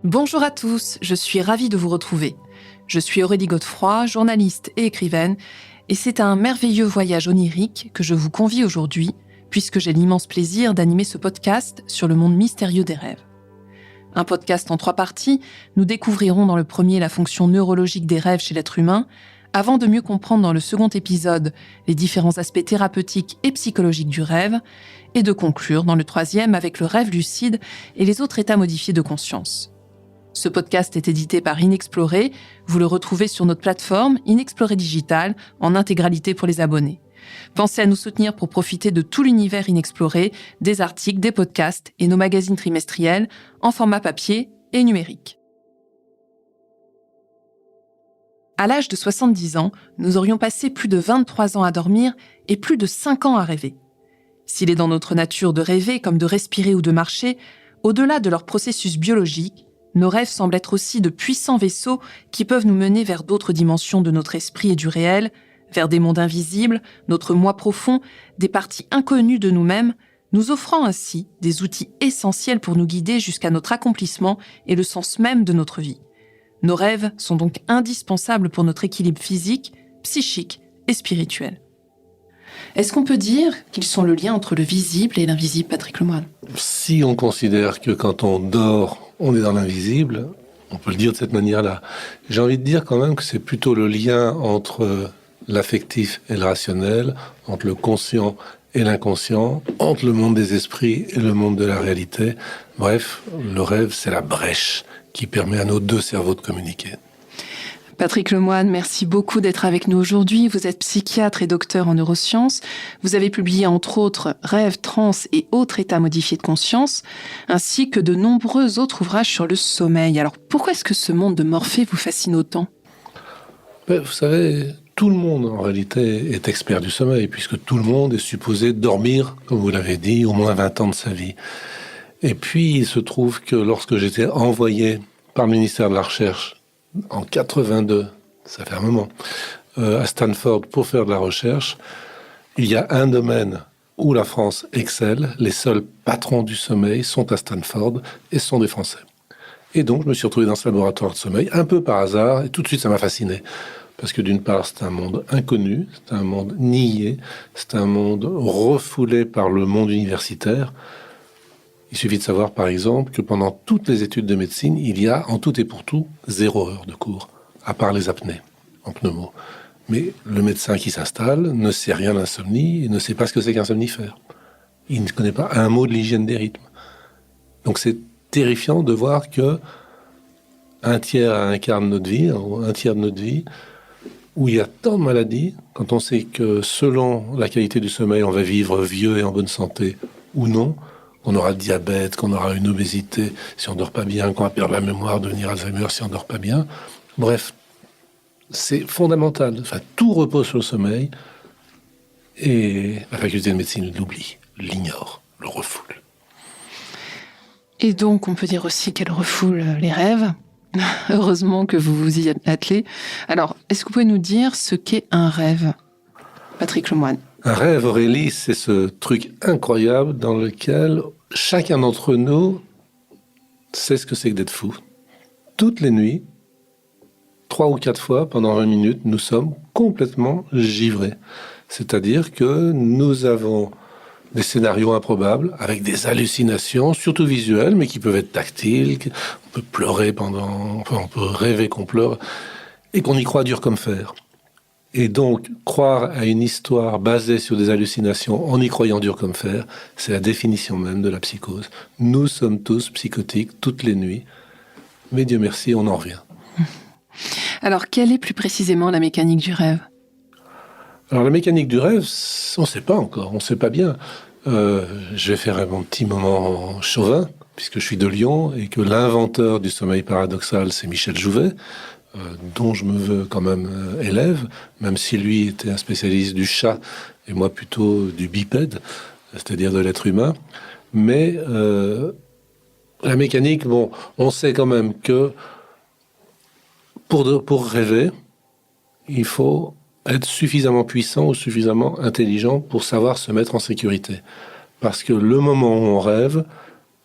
Bonjour à tous, je suis ravie de vous retrouver. Je suis Aurélie Godefroy, journaliste et écrivaine, et c'est un merveilleux voyage onirique que je vous convie aujourd'hui, puisque j'ai l'immense plaisir d'animer ce podcast sur le monde mystérieux des rêves. Un podcast en 3 parties, nous découvrirons dans le premier la fonction neurologique des rêves chez l'être humain, avant de mieux comprendre dans le second épisode les différents aspects thérapeutiques et psychologiques du rêve, et de conclure dans le troisième avec le rêve lucide et les autres états modifiés de conscience. Ce podcast est édité par Inexploré. Vous le retrouvez sur notre plateforme Inexploré Digital en intégralité pour les abonnés. Pensez à nous soutenir pour profiter de tout l'univers inexploré, des articles, des podcasts et nos magazines trimestriels en format papier et numérique. À l'âge de 70 ans, nous aurions passé plus de 23 ans à dormir et plus de 5 ans à rêver. S'il est dans notre nature de rêver comme de respirer ou de marcher, au-delà de leur processus biologique, nos rêves semblent être aussi de puissants vaisseaux qui peuvent nous mener vers d'autres dimensions de notre esprit et du réel, vers des mondes invisibles, notre moi profond, des parties inconnues de nous-mêmes, nous offrant ainsi des outils essentiels pour nous guider jusqu'à notre accomplissement et le sens même de notre vie. Nos rêves sont donc indispensables pour notre équilibre physique, psychique et spirituel. Est-ce qu'on peut dire qu'ils sont le lien entre le visible et l'invisible, Patrick Lemoine ? Si on considère que quand on dort, on est dans l'invisible, on peut le dire de cette manière-là. J'ai envie de dire quand même que c'est plutôt le lien entre l'affectif et le rationnel, entre le conscient et l'inconscient, entre le monde des esprits et le monde de la réalité. Bref, le rêve, c'est la brèche qui permet à nos deux cerveaux de communiquer. Patrick Lemoine, merci beaucoup d'être avec nous aujourd'hui. Vous êtes psychiatre et docteur en neurosciences. Vous avez publié entre autres Rêves, trans et autres états modifiés de conscience, ainsi que de nombreux autres ouvrages sur le sommeil. Alors pourquoi est-ce que ce monde de Morphée vous fascine autant ? Vous savez, tout le monde en réalité est expert du sommeil, puisque tout le monde est supposé dormir, comme vous l'avez dit, au moins 20 ans de sa vie. Et puis il se trouve que lorsque j'étais envoyé par le ministère de la Recherche en 82, ça fait un moment, à Stanford pour faire de la recherche, il y a un domaine où la France excelle. Les seuls patrons du sommeil sont à Stanford et sont des Français. Et donc, je me suis retrouvé dans ce laboratoire de sommeil, un peu par hasard, et tout de suite, ça m'a fasciné. Parce que d'une part, c'est un monde inconnu, c'est un monde nié, c'est un monde refoulé par le monde universitaire. Il suffit de savoir, par exemple, que pendant toutes les études de médecine, il y a, en tout et pour tout, 0 heure de cours, à part les apnées, en pneumo. Mais le médecin qui s'installe ne sait rien d'insomnie et ne sait pas ce que c'est qu'un somnifère. Il ne connaît pas un mot de l'hygiène des rythmes. Donc c'est terrifiant de voir que un tiers à un quart de notre vie, ou un tiers de notre vie, où il y a tant de maladies, quand on sait que selon la qualité du sommeil, on va vivre vieux et en bonne santé ou non, qu'on aura le diabète, qu'on aura une obésité si on ne dort pas bien, qu'on va perdre la mémoire, devenir Alzheimer si on ne dort pas bien. Bref, c'est fondamental. Enfin, tout repose sur le sommeil et la faculté de médecine l'oublie, l'ignore, le refoule. Et donc, on peut dire aussi qu'elle refoule les rêves. Heureusement que vous vous y attelez. Alors, est-ce que vous pouvez nous dire ce qu'est un rêve, Patrick Lemoine ? Un rêve, Aurélie, c'est ce truc incroyable dans lequel chacun d'entre nous sait ce que c'est que d'être fou. Toutes les nuits, 3 ou 4 fois, pendant 20 minutes, nous sommes complètement givrés. C'est-à-dire que nous avons des scénarios improbables, avec des hallucinations, surtout visuelles, mais qui peuvent être tactiles. On peut pleurer on peut rêver qu'on pleure, et qu'on y croit dur comme fer. Et donc, croire à une histoire basée sur des hallucinations en y croyant dur comme fer, c'est la définition même de la psychose. Nous sommes tous psychotiques toutes les nuits, mais Dieu merci, on en revient. Alors, quelle est plus précisément la mécanique du rêve ? Alors, la mécanique du rêve, on ne sait pas encore, on ne sait pas bien. Je vais faire mon petit moment chauvin, puisque je suis de Lyon, et que l'inventeur du sommeil paradoxal, c'est Michel Jouvet, dont je me veux quand même élève, même si lui était un spécialiste du chat et moi plutôt du bipède, c'est-à-dire de l'être humain. Mais la mécanique, on sait quand même que pour rêver, il faut être suffisamment puissant ou suffisamment intelligent pour savoir se mettre en sécurité. Parce que le moment où on rêve,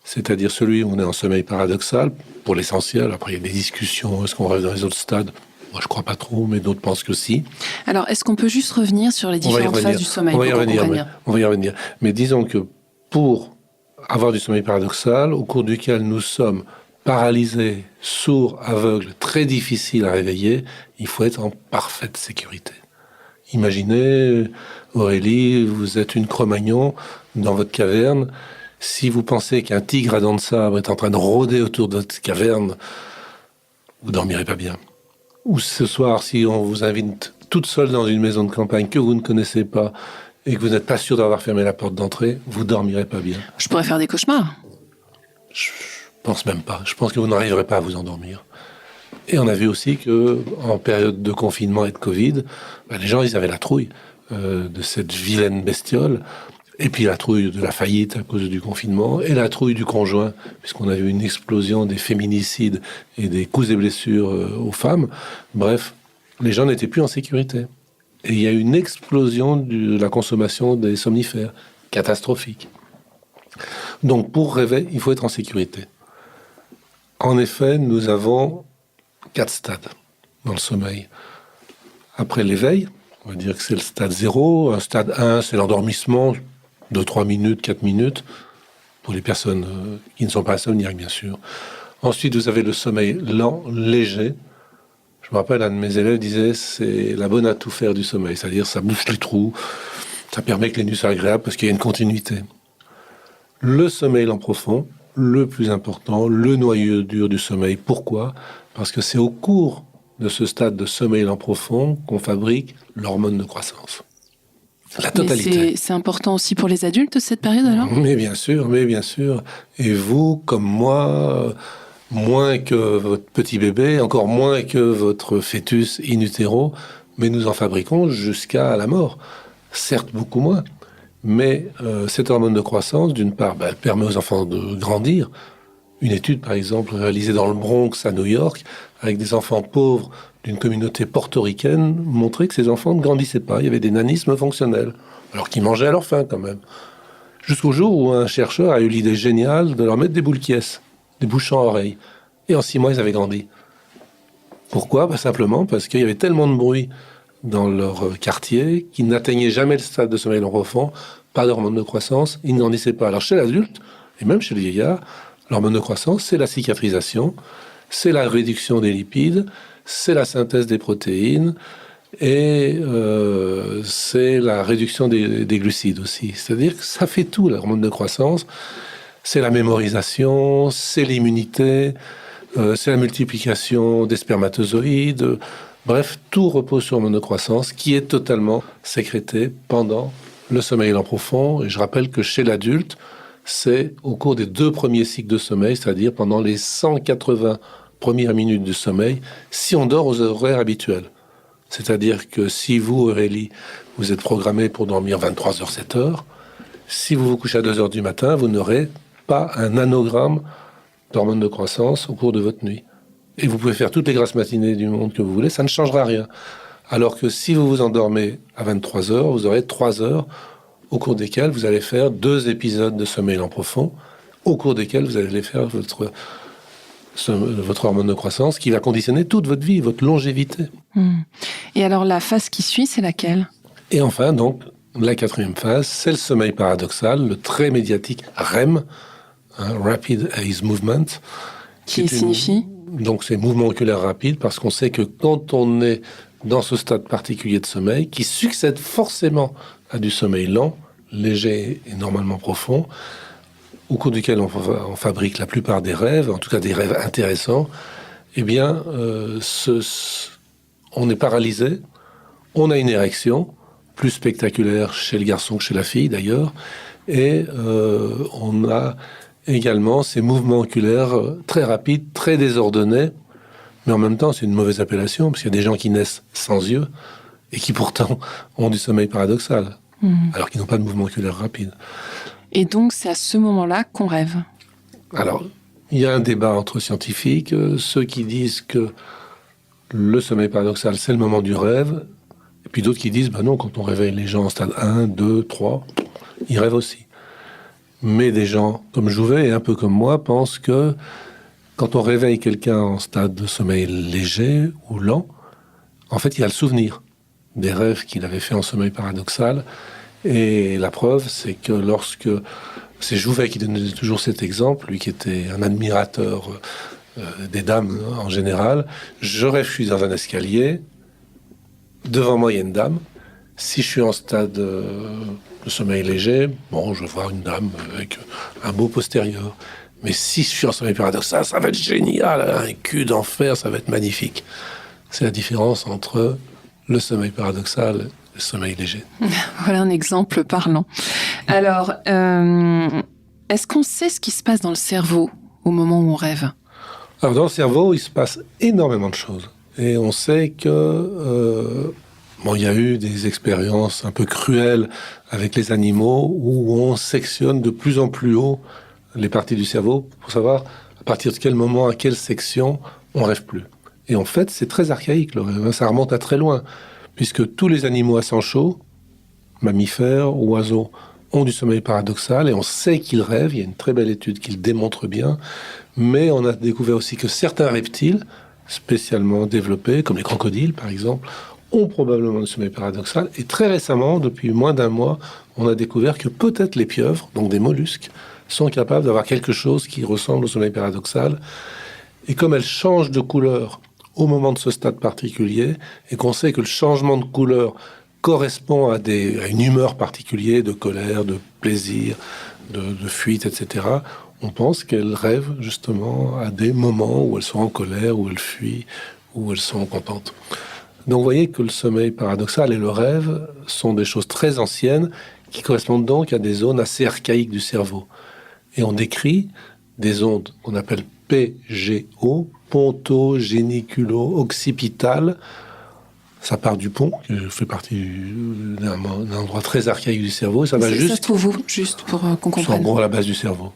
c'est-à-dire celui où on est en sommeil paradoxal, pour l'essentiel. Après, il y a des discussions, est-ce qu'on rêve dans les autres stades ? Moi, je ne crois pas trop, mais d'autres pensent que si. Alors, est-ce qu'on peut juste revenir sur les différentes phases du sommeil ? On va y revenir. Mais disons que pour avoir du sommeil paradoxal, au cours duquel nous sommes paralysés, sourds, aveugles, très difficiles à réveiller, il faut être en parfaite sécurité. Imaginez, Aurélie, vous êtes une Cro-Magnon dans votre caverne. Si vous pensez qu'un tigre à dents de sabre est en train de rôder autour de votre caverne, vous dormirez pas bien. Ou ce soir, si on vous invite toute seule dans une maison de campagne que vous ne connaissez pas et que vous n'êtes pas sûr d'avoir fermé la porte d'entrée, vous dormirez pas bien. Je pourrais faire des cauchemars. Je pense même pas. Je pense que vous n'arriverez pas à vous endormir. Et on a vu aussi que en période de confinement et de Covid, les gens, ils avaient la trouille de cette vilaine bestiole. Et puis la trouille de la faillite à cause du confinement, et la trouille du conjoint, puisqu'on a vu une explosion des féminicides et des coups et blessures aux femmes. Bref, les gens n'étaient plus en sécurité. Et il y a eu une explosion de la consommation des somnifères, catastrophique. Donc pour rêver, il faut être en sécurité. En effet, nous avons 4 stades dans le sommeil. Après l'éveil, on va dire que c'est le stade 0. Un stade 1, c'est l'endormissement de 3 minutes, 4 minutes, pour les personnes qui ne sont pas insomniaques, bien sûr. Ensuite, vous avez le sommeil lent, léger. Je me rappelle, un de mes élèves disait, c'est la bonne à tout faire du sommeil, c'est-à-dire ça bouche les trous, ça permet que les nuits soient agréables parce qu'il y a une continuité. Le sommeil lent profond, le plus important, le noyau dur du sommeil. Pourquoi ? Parce que c'est au cours de ce stade de sommeil lent profond qu'on fabrique l'hormone de croissance. La totalité. C'est important aussi pour les adultes, cette période, alors ? Mais bien sûr. Et vous, comme moi, moins que votre petit bébé, encore moins que votre fœtus in utero, mais nous en fabriquons jusqu'à la mort. Certes, beaucoup moins. Mais cette hormone de croissance, d'une part, elle permet aux enfants de grandir. Une étude, par exemple, réalisée dans le Bronx, à New York, avec des enfants pauvres d'une communauté portoricaine, montrait que ces enfants ne grandissaient pas. Il y avait des nanismes fonctionnels, alors qu'ils mangeaient à leur faim quand même. Jusqu'au jour où un chercheur a eu l'idée géniale de leur mettre des boules quies, des bouchons à oreilles. Et en 6 mois, ils avaient grandi. Pourquoi ? Simplement parce qu'il y avait tellement de bruit dans leur quartier qu'ils n'atteignaient jamais le stade de sommeil lent profond, pas d'hormone de croissance, ils ne grandissaient pas. Alors chez l'adulte, et même chez le vieillard, l'hormone de croissance, c'est la cicatrisation, c'est la réduction des lipides, c'est la synthèse des protéines et c'est la réduction des glucides aussi. C'est-à-dire que ça fait tout, l'hormone de croissance. C'est la mémorisation, c'est l'immunité, c'est la multiplication des spermatozoïdes. Bref, tout repose sur l'hormone de croissance qui est totalement sécrétée pendant le sommeil lent profond. Et je rappelle que chez l'adulte, c'est au cours des 2 premiers cycles de sommeil, c'est-à-dire pendant les 180 premières minutes du sommeil, si on dort aux horaires habituels. C'est-à-dire que si vous, Aurélie, vous êtes programmé pour dormir 23h, 7h, si vous vous couchez à 2h du matin, vous n'aurez pas un nanogramme d'hormone de croissance au cours de votre nuit. Et vous pouvez faire toutes les grasses matinées du monde que vous voulez, ça ne changera rien. Alors que si vous vous endormez à 23h, vous aurez 3 heures au cours desquelles vous allez faire 2 épisodes de sommeil lent profond, au cours desquels vous allez faire votre hormone de croissance qui va conditionner toute votre vie, votre longévité. Et alors la phase qui suit, c'est laquelle ? Et enfin, donc, la 4e phase, c'est le sommeil paradoxal, le très médiatique REM, Rapid Eye Movement. Qui signifie ? Donc c'est mouvement oculaire rapide, parce qu'on sait que quand on est dans ce stade particulier de sommeil, qui succède forcément à du sommeil lent, léger et normalement profond, au cours duquel on fabrique la plupart des rêves, en tout cas des rêves intéressants, eh bien, on est paralysé, on a une érection, plus spectaculaire chez le garçon que chez la fille d'ailleurs, et on a également ces mouvements oculaires très rapides, très désordonnés, mais en même temps c'est une mauvaise appellation, parce qu'il y a des gens qui naissent sans yeux, et qui pourtant ont du sommeil paradoxal, alors qu'ils n'ont pas de mouvement oculaire rapide. Et donc, c'est à ce moment-là qu'on rêve. Alors, il y a un débat entre scientifiques, ceux qui disent que le sommeil paradoxal, c'est le moment du rêve, et puis d'autres qui disent, non, quand on réveille les gens en stade 1, 2, 3, ils rêvent aussi. Mais des gens comme Jouvet et un peu comme moi pensent que quand on réveille quelqu'un en stade de sommeil léger ou lent, en fait, il a le souvenir des rêves qu'il avait fait en sommeil paradoxal. Et la preuve, c'est que lorsque... C'est Jouvet qui donnait toujours cet exemple, lui qui était un admirateur des dames en général. Je rêve, je suis dans un escalier, devant moi il y a une dame. Si je suis en stade de sommeil léger, bon, je vais voir une dame avec un beau postérieur. Mais si je suis en sommeil paradoxal, ça va être génial, un cul d'enfer, ça va être magnifique. C'est la différence entre le sommeil paradoxal et le sommeil léger. Voilà un exemple parlant. Alors, est-ce qu'on sait ce qui se passe dans le cerveau au moment où on rêve ? Alors, dans le cerveau, il se passe énormément de choses. Et on sait que... il y a eu des expériences un peu cruelles avec les animaux où on sectionne de plus en plus haut les parties du cerveau pour savoir à partir de quel moment, à quelle section, on rêve plus. Et en fait, c'est très archaïque, le rêve. Ça remonte à très loin, puisque tous les animaux à sang chaud, mammifères, oiseaux, ont du sommeil paradoxal et on sait qu'ils rêvent. Il y a une très belle étude qui le démontre bien. Mais on a découvert aussi que certains reptiles, spécialement développés, comme les crocodiles par exemple, ont probablement du sommeil paradoxal. Et très récemment, depuis moins d'un mois, on a découvert que peut-être les pieuvres, donc des mollusques, sont capables d'avoir quelque chose qui ressemble au sommeil paradoxal. Et comme elles changent de couleur au moment de ce stade particulier, et qu'on sait que le changement de couleur correspond à une humeur particulière, de colère, de plaisir, de fuite, etc., on pense qu'elles rêvent justement à des moments où elles sont en colère, où elles fuient, où elles sont contentes. Donc vous voyez que le sommeil paradoxal et le rêve sont des choses très anciennes qui correspondent donc à des zones assez archaïques du cerveau. Et on décrit des ondes qu'on appelle PGO, ponto-géniculo-occipitales. Ça part du pont, qui fait partie d'un endroit très archaïque du cerveau. Et ça va Ça juste... se trouve où, juste pour qu'on C'est en comprenne. gros à la base du cerveau.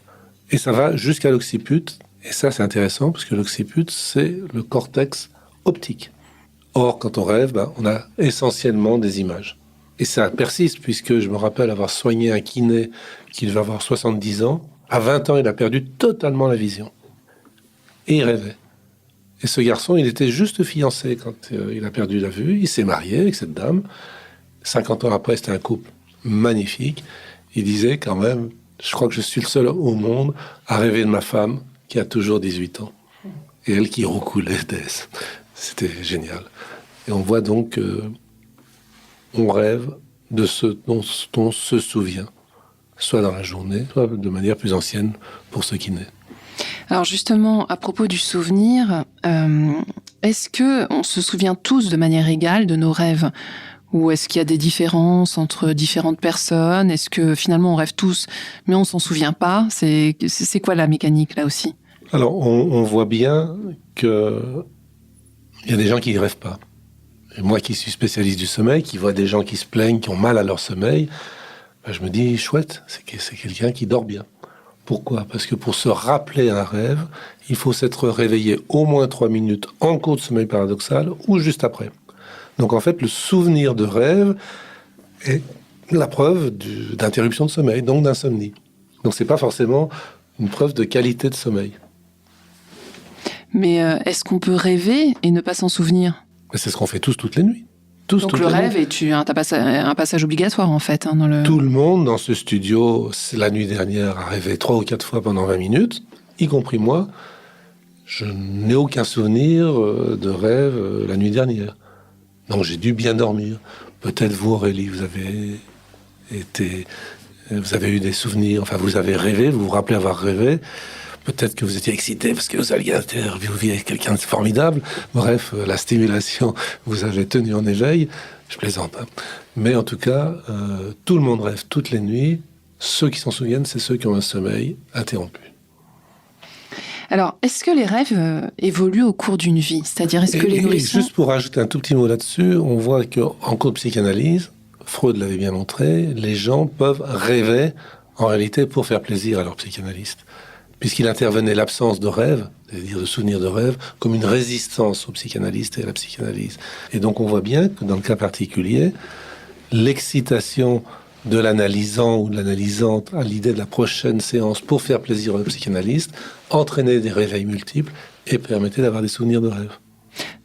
Et ça va jusqu'à l'occiput. Et ça, c'est intéressant, parce que l'occiput, c'est le cortex optique. Or, quand on rêve, on a essentiellement des images. Et ça persiste, puisque je me rappelle avoir soigné un kiné qui devait avoir 70 ans. À 20 ans, il a perdu totalement la vision. Et il rêvait. Et ce garçon, il était juste fiancé quand il a perdu la vue. Il s'est marié avec cette dame. 50 ans après, c'était un couple magnifique. Il disait quand même, je crois que je suis le seul au monde à rêver de ma femme qui a toujours 18 ans. Et elle qui roucoulait d'aise. C'était génial. Et on voit donc on rêve de ce dont on se souvient, soit dans la journée, soit de manière plus ancienne pour ce qui naît. Alors justement, à propos du souvenir, est-ce qu'on se souvient tous de manière égale de nos rêves ? Ou est-ce qu'il y a des différences entre différentes personnes ? Est-ce que finalement on rêve tous, mais on s'en souvient pas ? C'est quoi la mécanique là aussi ? Alors on voit bien qu'il y a des gens qui ne rêvent pas. Et moi qui suis spécialiste du sommeil, qui vois des gens qui se plaignent, qui ont mal à leur sommeil, je me dis, chouette, c'est quelqu'un qui dort bien. Pourquoi ? Parce que pour se rappeler un rêve, il faut s'être réveillé au moins 3 minutes en cours de sommeil paradoxal ou juste après. Donc en fait, le souvenir de rêve est la preuve d'interruption de sommeil, donc d'insomnie. Donc c'est pas forcément une preuve de qualité de sommeil. Mais est-ce qu'on peut rêver et ne pas s'en souvenir ? C'est ce qu'on fait tous toutes les nuits. Donc le rêve est un passage obligatoire en fait. Dans le... Tout le monde dans ce studio, la nuit dernière, a rêvé 3 ou 4 fois pendant 20 minutes, y compris moi. Je n'ai aucun souvenir de rêve la nuit dernière. Donc j'ai dû bien dormir. Peut-être vous, Aurélie, vous avez eu des souvenirs, enfin vous avez rêvé, vous vous rappelez avoir rêvé. Peut-être que vous étiez excité parce que vous alliez interviewer quelqu'un de formidable. Bref, la stimulation vous avait tenu en éveil. Je plaisante. Mais en tout cas, tout le monde rêve toutes les nuits. Ceux qui s'en souviennent, c'est ceux qui ont un sommeil interrompu. Alors, est-ce que les rêves évoluent au cours d'une vie ? C'est-à-dire, est-ce que les nourrissons... Juste pour rajouter un tout petit mot là-dessus, on voit qu'en cours de psychanalyse, Freud l'avait bien montré, les gens peuvent rêver, en réalité, pour faire plaisir à leur psychanalyste. Puisqu'il intervenait l'absence de rêve, c'est-à-dire de souvenirs de rêve, comme une résistance au psychanalyste et à la psychanalyse. Et donc on voit bien que dans le cas particulier, l'excitation de l'analysant ou de l'analysante à l'idée de la prochaine séance pour faire plaisir au psychanalyste, entraînait des réveils multiples et permettait d'avoir des souvenirs de rêve.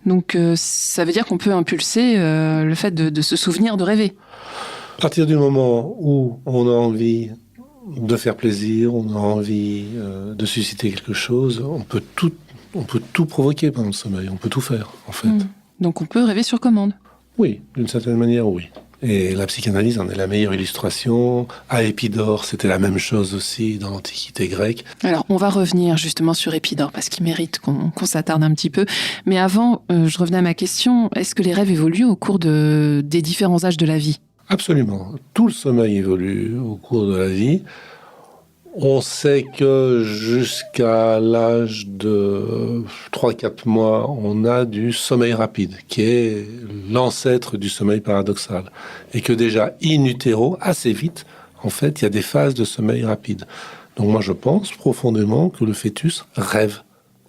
Donc ça veut dire qu'on peut impulser le fait de se souvenir de rêver. À partir du moment où on a envie de faire plaisir, on a envie de susciter quelque chose, on peut tout provoquer pendant le sommeil, on peut tout faire en fait. Donc on peut rêver sur commande. Oui, d'une certaine manière, oui. Et la psychanalyse en est la meilleure illustration. À Épidore, c'était la même chose aussi dans l'Antiquité grecque. Alors, on va revenir justement sur Épidore, parce qu'il mérite qu'on s'attarde un petit peu. Mais avant, je revenais à ma question. Est-ce que les rêves évoluent au cours des différents âges de la vie ? Absolument. Tout le sommeil évolue au cours de la vie. On sait que jusqu'à l'âge de 3-4 mois, on a du sommeil rapide, qui est l'ancêtre du sommeil paradoxal. Et que déjà, in utero, assez vite, en fait, il y a des phases de sommeil rapide. Donc moi, je pense profondément que le fœtus rêve.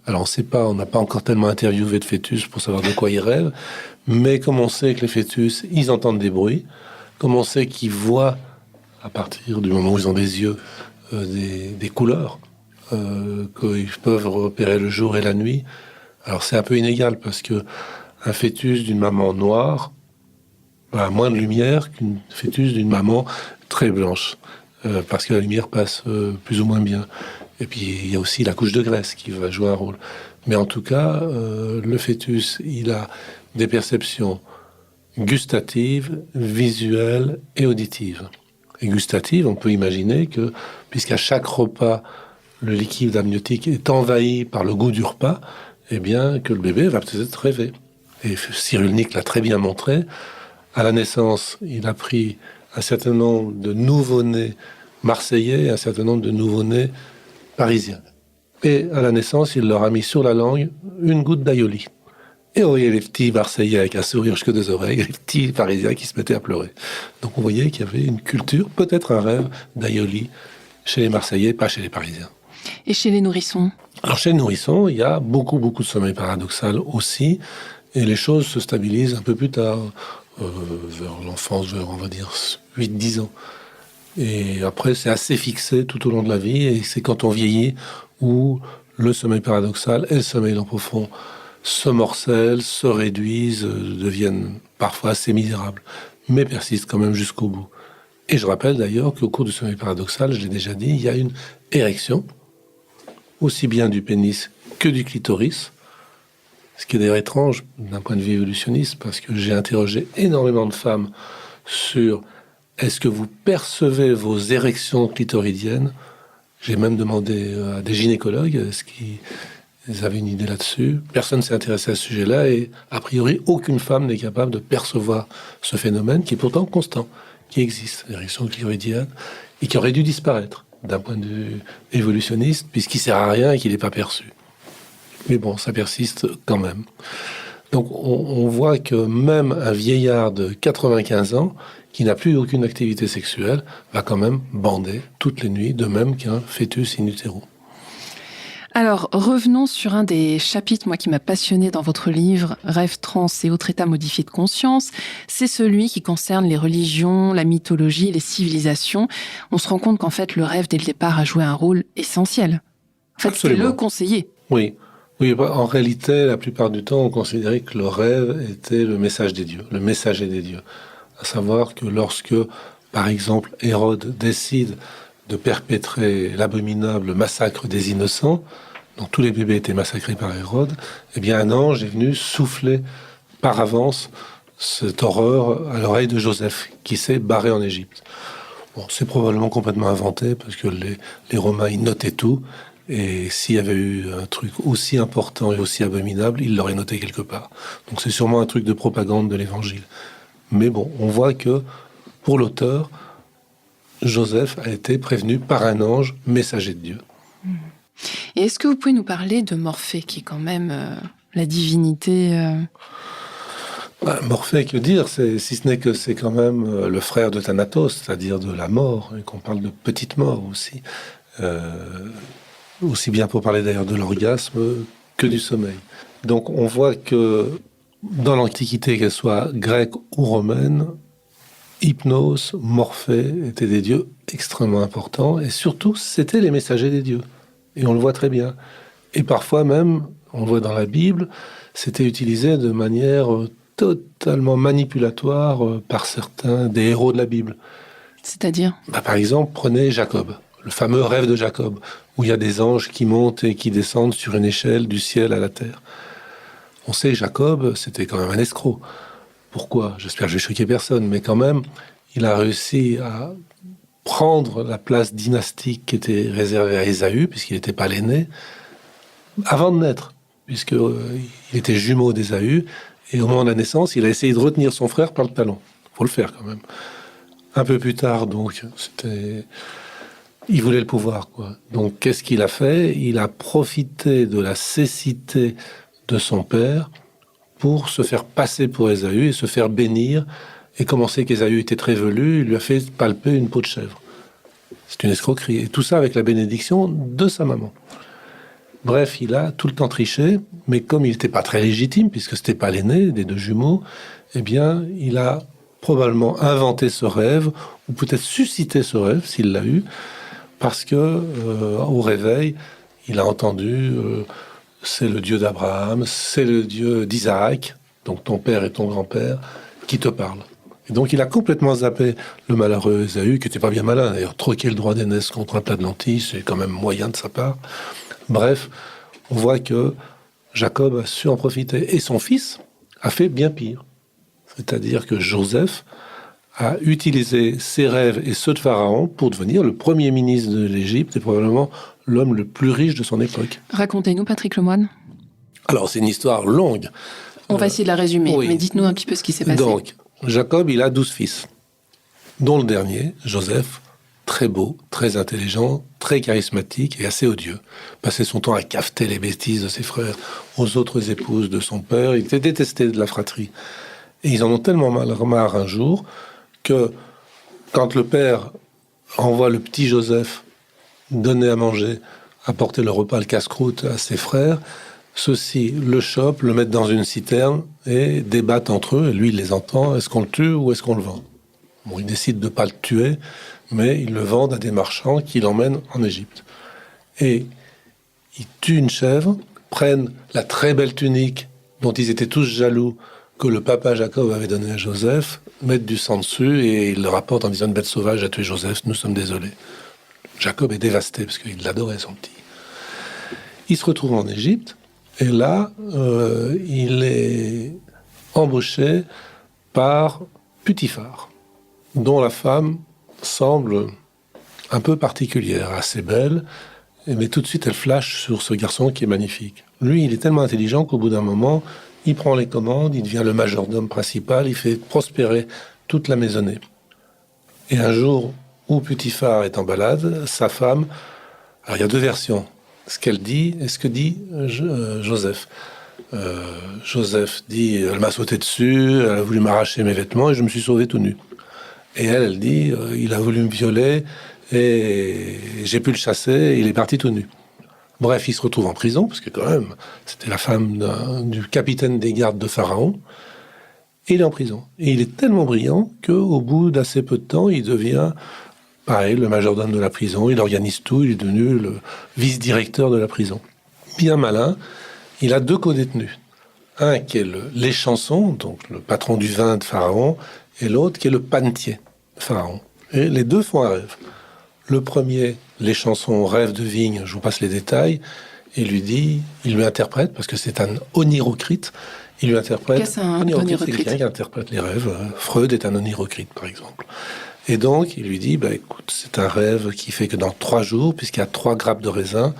Alors, on ne sait pas, on n'a pas encore tellement interviewé de fœtus pour savoir de quoi ils rêvent, mais comme on sait que les fœtus, ils entendent des bruits, comme on sait qu'ils voient, à partir du moment où ils ont des yeux, des couleurs qu'ils peuvent repérer le jour et la nuit. Alors c'est un peu inégal parce que un fœtus d'une maman noire a moins de lumière qu'un fœtus d'une maman très blanche parce que la lumière passe plus ou moins bien. Et puis il y a aussi la couche de graisse qui va jouer un rôle. Mais en tout cas, le fœtus, il a des perceptions gustatives, visuelles et auditives. Et gustative, on peut imaginer que, puisqu'à chaque repas, le liquide amniotique est envahi par le goût du repas, eh bien, que le bébé va peut-être rêver. Et Cyrulnik l'a très bien montré. À la naissance, il a pris un certain nombre de nouveau-nés marseillais et un certain nombre de nouveau-nés parisiens. Et à la naissance, il leur a mis sur la langue une goutte d'aïoli. Et on voyait les petits Marseillais avec un sourire jusque des oreilles, et les petits Parisiens qui se mettaient à pleurer. Donc on voyait qu'il y avait une culture, peut-être un rêve d'aïoli chez les Marseillais, pas chez les Parisiens. Et chez les nourrissons ? Alors chez les nourrissons, il y a beaucoup de sommeil paradoxal aussi, et les choses se stabilisent un peu plus tard, vers l'enfance, vers on va dire 8-10 ans. Et après, c'est assez fixé tout au long de la vie, et c'est quand on vieillit où le sommeil paradoxal et le sommeil dans profond se morcellent, se réduisent, deviennent parfois assez misérables, mais persistent quand même jusqu'au bout. Et je rappelle d'ailleurs qu'au cours du sommeil paradoxal, je l'ai déjà dit, il y a une érection, aussi bien du pénis que du clitoris, ce qui est d'ailleurs étrange d'un point de vue évolutionniste, parce que j'ai interrogé énormément de femmes sur est-ce que vous percevez vos érections clitoridiennes. J'ai même demandé à des gynécologues est-ce qu'ils avaient une idée là-dessus. Personne ne s'est intéressé à ce sujet-là et a priori aucune femme n'est capable de percevoir ce phénomène qui est pourtant constant, qui existe, l'érection clitoridienne, et qui aurait dû disparaître d'un point de vue évolutionniste puisqu'il sert à rien et qu'il n'est pas perçu. Mais bon, ça persiste quand même. Donc on voit que même un vieillard de 95 ans qui n'a plus aucune activité sexuelle va quand même bander toutes les nuits, de même qu'un fœtus in utero. Alors, revenons sur un des chapitres, moi, qui m'a passionné dans votre livre, Rêves, trans et autres états modifiés de conscience. C'est celui qui concerne les religions, la mythologie, les civilisations. On se rend compte qu'en fait, le rêve, dès le départ, a joué un rôle essentiel. En fait, c'est le conseiller. Oui, en réalité, la plupart du temps, on considérait que le rêve était le message des dieux, le messager des dieux. À savoir que lorsque, par exemple, Hérode décide de perpétrer l'abominable massacre des innocents, dont tous les bébés étaient massacrés par Hérode, eh bien un ange est venu souffler par avance cette horreur à l'oreille de Joseph, qui s'est barré en Égypte. Bon, c'est probablement complètement inventé, parce que les Romains, ils notaient tout, et s'il y avait eu un truc aussi important et aussi abominable, ils l'auraient noté quelque part. Donc c'est sûrement un truc de propagande de l'Évangile. Mais bon, on voit que, pour l'auteur, Joseph a été prévenu par un ange messager de Dieu. Et est-ce que vous pouvez nous parler de Morphée, qui est quand même la divinité Morphée, que dire, si ce n'est que c'est quand même le frère de Thanatos, c'est-à-dire de la mort, et qu'on parle de petite mort aussi. Aussi bien pour parler d'ailleurs de l'orgasme que du sommeil. Donc on voit que dans l'Antiquité, qu'elle soit grecque ou romaine, Hypnos, Morphée étaient des dieux extrêmement importants, et surtout, c'était les messagers des dieux. Et on le voit très bien. Et parfois même, on le voit dans la Bible, c'était utilisé de manière totalement manipulatoire par certains des héros de la Bible. C'est-à-dire ? Par exemple, prenez Jacob, le fameux rêve de Jacob, où il y a des anges qui montent et qui descendent sur une échelle du ciel à la terre. On sait que Jacob, c'était quand même un escroc. Pourquoi ? J'espère que je vais choquer personne, mais quand même, il a réussi à prendre la place dynastique qui était réservée à Ésaü, puisqu'il n'était pas l'aîné, avant de naître, puisqu'il était jumeau d'Ésaü, et au moment de la naissance, il a essayé de retenir son frère par le talon. Il faut le faire quand même. Un peu plus tard, donc, il voulait le pouvoir, quoi. Donc, qu'est-ce qu'il a fait ? Il a profité de la cécité de son père pour se faire passer pour Ésaü et se faire bénir. Et comme on sait qu'Ésaü était très velu, il lui a fait palper une peau de chèvre. C'est une escroquerie. Et tout ça avec la bénédiction de sa maman. Bref, il a tout le temps triché, mais comme il n'était pas très légitime, puisque c'était pas l'aîné des deux jumeaux, eh bien, il a probablement inventé ce rêve, ou peut-être suscité ce rêve, s'il l'a eu, parce que au réveil, il a entendu c'est le Dieu d'Abraham, c'est le Dieu d'Isaac, donc ton père et ton grand-père, qui te parle. Et donc il a complètement zappé le malheureux Ésaü, qui n'était pas bien malin, d'ailleurs, troquer le droit d'aînesse contre un plat de lentilles, c'est quand même moyen de sa part. Bref, on voit que Jacob a su en profiter, et son fils a fait bien pire. C'est-à-dire que Joseph a utilisé ses rêves et ceux de Pharaon pour devenir le premier ministre de l'Égypte et probablement l'homme le plus riche de son époque. Racontez-nous, Patrick Lemoine. Alors, c'est une histoire longue. On va essayer de la résumer, oui. Mais dites-nous un petit peu ce qui s'est passé. Donc, Jacob, il a 12 fils, dont le dernier, Joseph, très beau, très intelligent, très charismatique et assez odieux. Passait son temps à cafeter les bêtises de ses frères aux autres épouses de son père. Il était détesté de la fratrie. Et ils en ont tellement marre un jour que quand le père envoie le petit Joseph donner à manger, apporter le repas, le casse-croûte à ses frères, ceux-ci le chopent, le mettent dans une citerne et débattent entre eux. Et lui, il les entend. Est-ce qu'on le tue ou est-ce qu'on le vend ? Bon, ils décident de ne pas le tuer, mais ils le vendent à des marchands qui l'emmènent en Égypte. Et ils tuent une chèvre, prennent la très belle tunique dont ils étaient tous jaloux que le papa Jacob avait donné à Joseph, mettent du sang dessus et il le rapporte en disant « Une bête sauvage a tué Joseph, nous sommes désolés ». Jacob est dévasté parce qu'il l'adorait, son petit. Il se retrouve en Égypte et là, il est embauché par Putiphar, dont la femme semble un peu particulière, assez belle, mais tout de suite elle flash sur ce garçon qui est magnifique. Lui, il est tellement intelligent qu'au bout d'un moment, il prend les commandes, il devient le majordome principal, il fait prospérer toute la maisonnée. Et un jour où Putiphar est en balade, sa femme... Alors il y a deux versions, ce qu'elle dit et ce que dit Joseph. Joseph dit, elle m'a sauté dessus, elle a voulu m'arracher mes vêtements et je me suis sauvé tout nu. Et elle dit, il a voulu me violer et j'ai pu le chasser et il est parti tout nu. Bref, il se retrouve en prison, parce que quand même, c'était la femme du capitaine des gardes de Pharaon. Et il est en prison. Et il est tellement brillant qu'au bout d'assez peu de temps, il devient, pareil, le majordome de la prison. Il organise tout, il est devenu le vice-directeur de la prison. Bien malin, il a deux co-détenus. Un qui est l'échanson, donc le patron du vin de Pharaon, et l'autre qui est le panetier de Pharaon. Et les deux font un rêve. Le premier, l'échanson rêve de vigne, je vous passe les détails, et il lui interprète, parce que c'est un onirocrite, il lui interprète... Qu'est-ce qu'un onirocrite ? C'est quelqu'un qui interprète les rêves. Freud est un onirocrite, par exemple. Et donc, il lui dit, écoute, c'est un rêve qui fait que dans 3 jours, puisqu'il y a 3 grappes de raisin,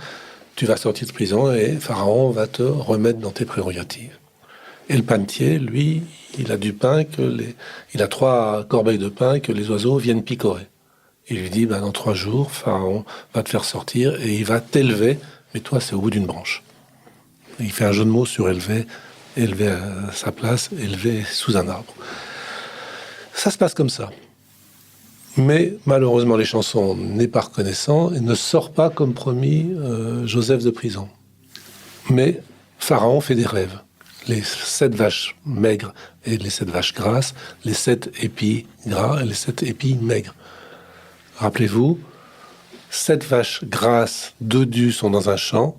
tu vas sortir de prison et Pharaon va te remettre dans tes prérogatives. Et le panetier, lui, il a du pain il a 3 corbeilles de pain que les oiseaux viennent picorer. Il lui dit, dans 3 jours, Pharaon va te faire sortir et il va t'élever, mais toi, c'est au bout d'une branche. Et il fait un jeu de mots sur élever à sa place, élevé sous un arbre. Ça se passe comme ça. Mais malheureusement, l'échanson n'est pas reconnaissant et ne sort pas comme promis Joseph de prison. Mais Pharaon fait des rêves. les 7 vaches maigres et les 7 vaches grasses, les 7 épis gras et les 7 épis maigres. Rappelez-vous, 7 vaches grasses, 2 dus sont dans un champ,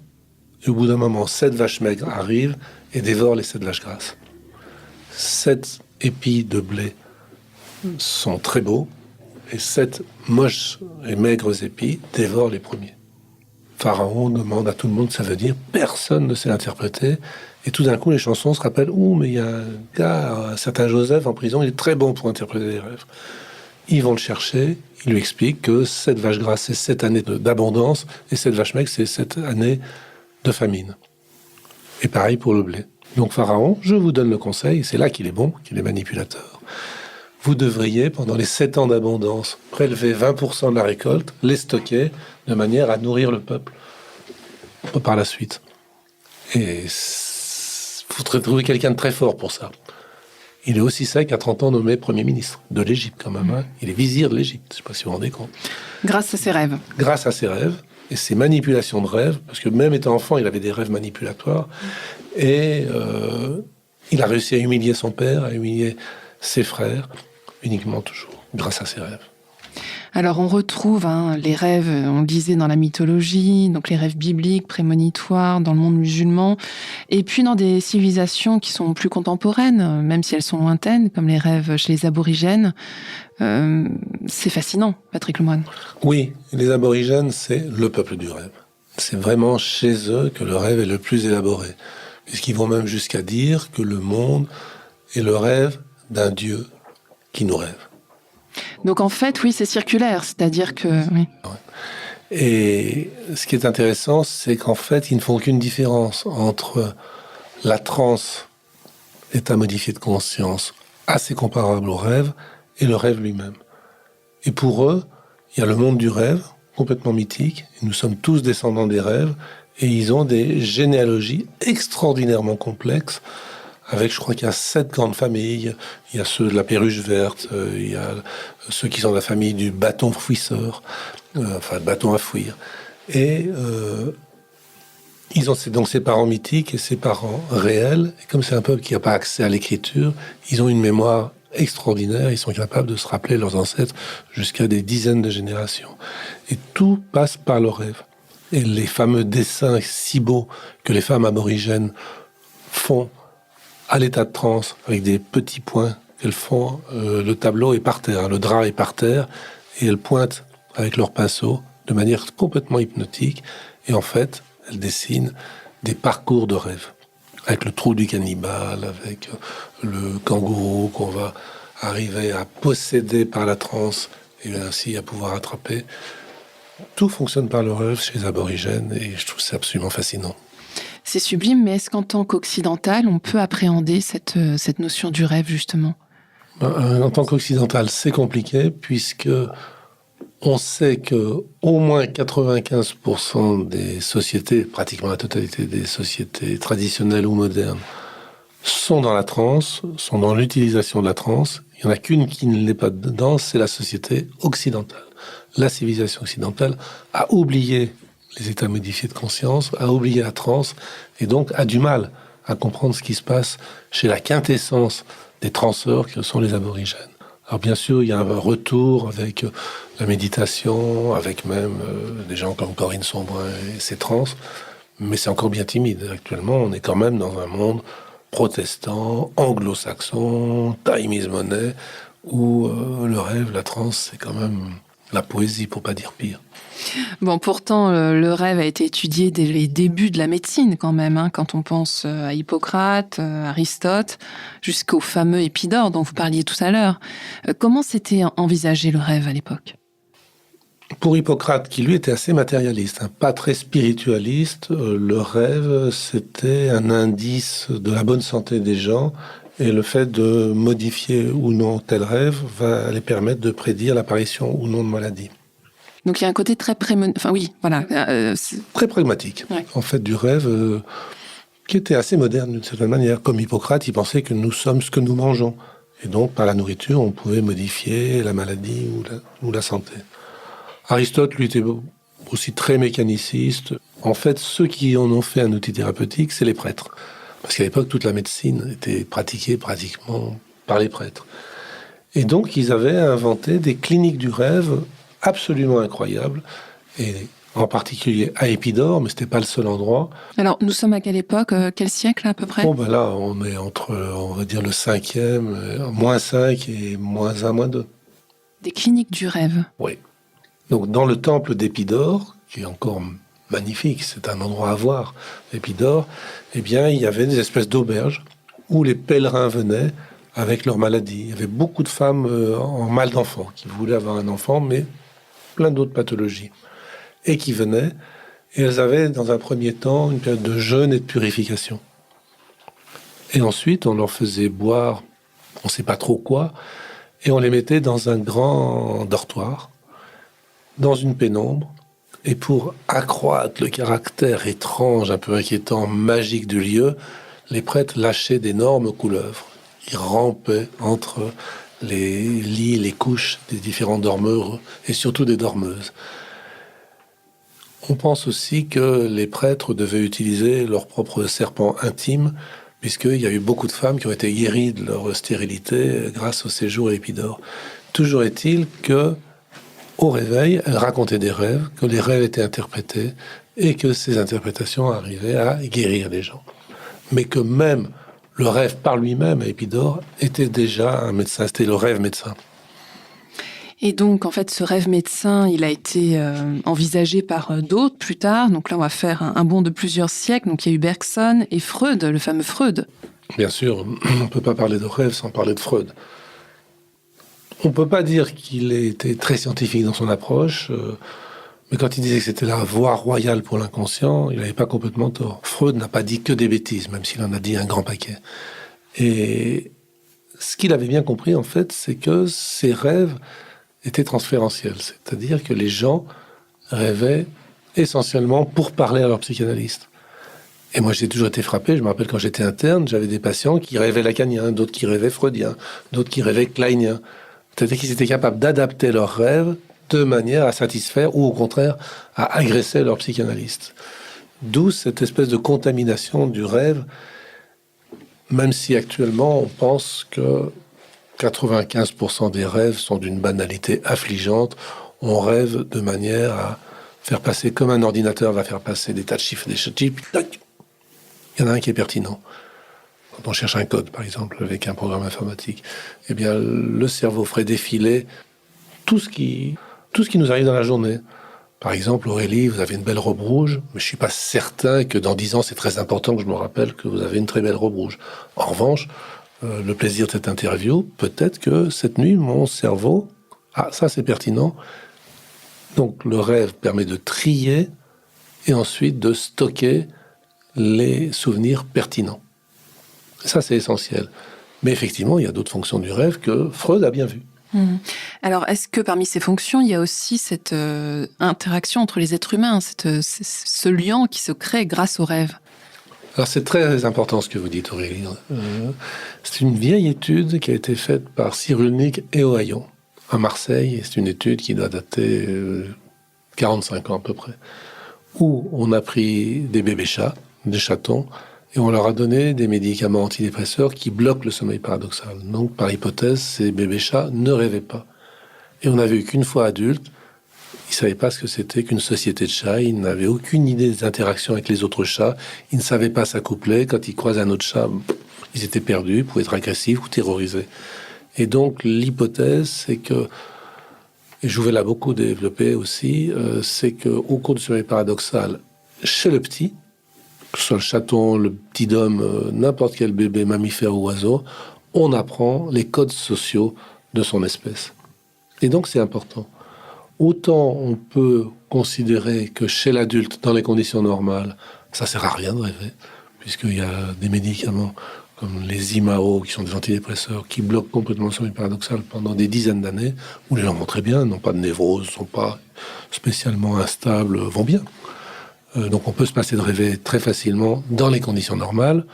et au bout d'un moment, 7 vaches maigres arrivent et dévorent les 7 vaches grasses. 7 épis de blé sont très beaux, et 7 moches et maigres épis dévorent les premiers. Pharaon demande à tout le monde, ça veut dire, personne ne sait interpréter, et tout d'un coup, les chansons se rappellent, mais il y a un gars, un certain Joseph en prison, il est très bon pour interpréter les rêves. Ils vont le chercher, ils lui expliquent que 7 vaches grasses, c'est 7 années d'abondance, et 7 vaches maigres, c'est 7 années de famine. Et pareil pour le blé. Donc Pharaon, je vous donne le conseil, c'est là qu'il est bon, qu'il est manipulateur. Vous devriez, pendant les 7 ans d'abondance, prélever 20% de la récolte, les stocker, de manière à nourrir le peuple par la suite. Et il faudrait trouver quelqu'un de très fort pour ça. Il est aussi sec qu'à 30 ans nommé Premier ministre de l'Égypte quand même. Hein. Il est vizir de l'Égypte, je ne sais pas si vous vous rendez compte. Grâce à ses rêves. Grâce à ses rêves et ses manipulations de rêves, parce que même étant enfant, il avait des rêves manipulatoires. Et il a réussi à humilier son père, à humilier ses frères, uniquement toujours grâce à ses rêves. Alors on retrouve les rêves, on le disait dans la mythologie, donc les rêves bibliques, prémonitoires, dans le monde musulman, et puis dans des civilisations qui sont plus contemporaines, même si elles sont lointaines, comme les rêves chez les aborigènes. C'est fascinant, Patrick Lemoine. Oui, les aborigènes, c'est le peuple du rêve. C'est vraiment chez eux que le rêve est le plus élaboré, puisqu'ils vont même jusqu'à dire que le monde est le rêve d'un Dieu qui nous rêve. Donc en fait, oui, c'est circulaire, c'est-à-dire que... Oui. Et ce qui est intéressant, c'est qu'en fait, ils ne font aucune différence entre la transe, l'état modifié de conscience, assez comparable au rêve, et le rêve lui-même. Et pour eux, il y a le monde du rêve, complètement mythique, et nous sommes tous descendants des rêves, et ils ont des généalogies extraordinairement complexes, avec, je crois qu'il y a 7 grandes familles. Il y a ceux de la perruche verte, il y a ceux qui sont de la famille du bâton fouisseur, le bâton à fouir. Et ils ont donc ces parents mythiques et ces parents réels. Et comme c'est un peuple qui n'a pas accès à l'écriture, ils ont une mémoire extraordinaire. Ils sont capables de se rappeler leurs ancêtres jusqu'à des dizaines de générations. Et tout passe par le rêve. Et les fameux dessins si beaux que les femmes aborigènes font à l'état de transe, avec des petits points qu'elles font, le tableau est par terre, le drap est par terre, et elles pointent avec leur pinceau de manière complètement hypnotique, et en fait, elles dessinent des parcours de rêve, avec le trou du cannibale, avec le kangourou qu'on va arriver à posséder par la transe, et ainsi à pouvoir attraper. Tout fonctionne par le rêve chez les aborigènes, et je trouve ça absolument fascinant. C'est sublime, mais est-ce qu'en tant qu'occidental, on peut appréhender cette notion du rêve, justement ? En tant qu'occidental, c'est compliqué, puisque on sait que au moins 95% des sociétés, pratiquement la totalité des sociétés traditionnelles ou modernes, sont dans la transe, sont dans l'utilisation de la transe. Il n'y en a qu'une qui ne l'est pas dedans, c'est la société occidentale. La civilisation occidentale a oublié les états modifiés de conscience, a oublié la transe, et donc a du mal à comprendre ce qui se passe chez la quintessence des transeurs que sont les aborigènes. Alors bien sûr, il y a un retour avec la méditation, avec même des gens comme Corinne Sombrin et ses trans, mais c'est encore bien timide. Actuellement, on est quand même dans un monde protestant, anglo-saxon, time is money, où le rêve, la transe, c'est quand même la poésie, pour pas dire pire. Bon, pourtant, le rêve a été étudié dès les débuts de la médecine quand même, quand on pense à Hippocrate, Aristote, jusqu'au fameux Épidaure dont vous parliez tout à l'heure. Comment s'était envisagé le rêve à l'époque ? Pour Hippocrate, qui lui était assez matérialiste, pas très spiritualiste, le rêve, c'était un indice de la bonne santé des gens, et le fait de modifier ou non tel rêve va les permettre de prédire l'apparition ou non de maladie. Donc il y a un côté très très pragmatique, ouais. En fait, du rêve qui était assez moderne d'une certaine manière. Comme Hippocrate, il pensait que nous sommes ce que nous mangeons. Et donc, par la nourriture, on pouvait modifier la maladie ou la santé. Aristote, lui, était aussi très mécaniciste. En fait, ceux qui en ont fait un outil thérapeutique, c'est les prêtres. Parce qu'à l'époque, toute la médecine était pratiquée pratiquement par les prêtres. Et donc, ils avaient inventé des cliniques du rêve absolument incroyables, et en particulier à Épidore, mais ce n'était pas le seul endroit. Alors, nous sommes à quelle époque, quel siècle à peu près? Bon, ben là, on est entre, on va dire, le 5e, moins 5 et moins 1, moins 2. Des cliniques du rêve. Oui. Donc, dans le temple d'Épidore, qui est encore magnifique, c'est un endroit à voir, Épidore, eh bien, il y avait des espèces d'auberges où les pèlerins venaient avec leur maladie. Il y avait beaucoup de femmes en mal d'enfant, qui voulaient avoir un enfant, mais plein d'autres pathologies, et qui venaient, et elles avaient, dans un premier temps, une période de jeûne et de purification. Et ensuite, on leur faisait boire, on ne sait pas trop quoi, et on les mettait dans un grand dortoir, dans une pénombre, et pour accroître le caractère étrange, un peu inquiétant, magique du lieu, les prêtres lâchaient d'énormes couleuvres. Ils rampaient entre les lits, les couches des différents dormeurs, et surtout des dormeuses. On pense aussi que les prêtres devaient utiliser leur propre serpent intime, puisqu'il y a eu beaucoup de femmes qui ont été guéries de leur stérilité grâce au séjour à Épidore. Toujours est-il que, au réveil, elles racontaient des rêves, que les rêves étaient interprétés, et que ces interprétations arrivaient à guérir les gens. Mais que même le rêve par lui-même à Épidore était déjà un médecin, c'était le rêve médecin. Et donc, en fait, ce rêve médecin, il a été envisagé par d'autres plus tard. Donc là, on va faire un bond de plusieurs siècles. Donc il y a eu Bergson et Freud, le fameux Freud. Bien sûr, on ne peut pas parler de rêve sans parler de Freud. On ne peut pas dire qu'il était très scientifique dans son approche, mais quand il disait que c'était la voie royale pour l'inconscient, il n'avait pas complètement tort. Freud n'a pas dit que des bêtises, même s'il en a dit un grand paquet. Et ce qu'il avait bien compris, en fait, c'est que ces rêves étaient transférentiels, c'est-à-dire que les gens rêvaient essentiellement pour parler à leur psychanalyste. Et moi, j'ai toujours été frappé. Je me rappelle quand j'étais interne, j'avais des patients qui rêvaient lacanien, d'autres qui rêvaient freudien, d'autres qui rêvaient kleinien. C'est-à-dire qu'ils étaient capables d'adapter leurs rêves de manière à satisfaire ou au contraire à agresser leur psychanalyste. D'où cette espèce de contamination du rêve, même si actuellement on pense que 95% des rêves sont d'une banalité affligeante. On rêve de manière à faire passer, comme un ordinateur va faire passer des tas de chiffres, des chiffres, tac, il y en a un qui est pertinent. Quand on cherche un code, par exemple, avec un programme informatique, eh bien, le cerveau ferait défiler tout ce qui nous arrive dans la journée. Par exemple, Aurélie, vous avez une belle robe rouge, mais je ne suis pas certain que dans 10 ans, c'est très important que je me rappelle que vous avez une très belle robe rouge. En revanche, le plaisir de cette interview, peut-être que cette nuit, mon cerveau, ça c'est pertinent. Donc le rêve permet de trier et ensuite de stocker les souvenirs pertinents. Ça c'est essentiel. Mais effectivement, il y a d'autres fonctions du rêve que Freud a bien vues. Alors, est-ce que parmi ces fonctions, il y a aussi cette interaction entre les êtres humains, ce lien qui se crée grâce au rêve? Alors c'est très important ce que vous dites, Aurélie. C'est une vieille étude qui a été faite par Cyrulnik et Ohayon à Marseille. C'est une étude qui doit dater 45 ans à peu près, où on a pris des bébés chats, des chatons, et on leur a donné des médicaments antidépresseurs qui bloquent le sommeil paradoxal. Donc par hypothèse, ces bébés chats ne rêvaient pas. Et on a vu qu'une fois adultes, ils ne savaient pas ce que c'était qu'une société de chats, ils n'avaient aucune idée des interactions avec les autres chats, ils ne savaient pas s'accoupler, quand ils croisent un autre chat, ils étaient perdus, pouvaient être agressifs ou terrorisés. Et donc l'hypothèse, c'est que, et je vais là beaucoup développer aussi, c'est qu'au cours du sommeil paradoxal, chez le petit, que ce soit le chaton, le petit homme, n'importe quel bébé, mammifère ou oiseau, on apprend les codes sociaux de son espèce. Et donc c'est important. Autant on peut considérer que chez l'adulte, dans les conditions normales, ça sert à rien de rêver, puisqu'il y a des médicaments comme les IMAO, qui sont des antidépresseurs, qui bloquent complètement le sommeil paradoxal pendant des dizaines d'années, où les gens vont très bien, n'ont pas de névrose, ne sont pas spécialement instables, vont bien. Donc on peut se passer de rêver très facilement dans les conditions normales,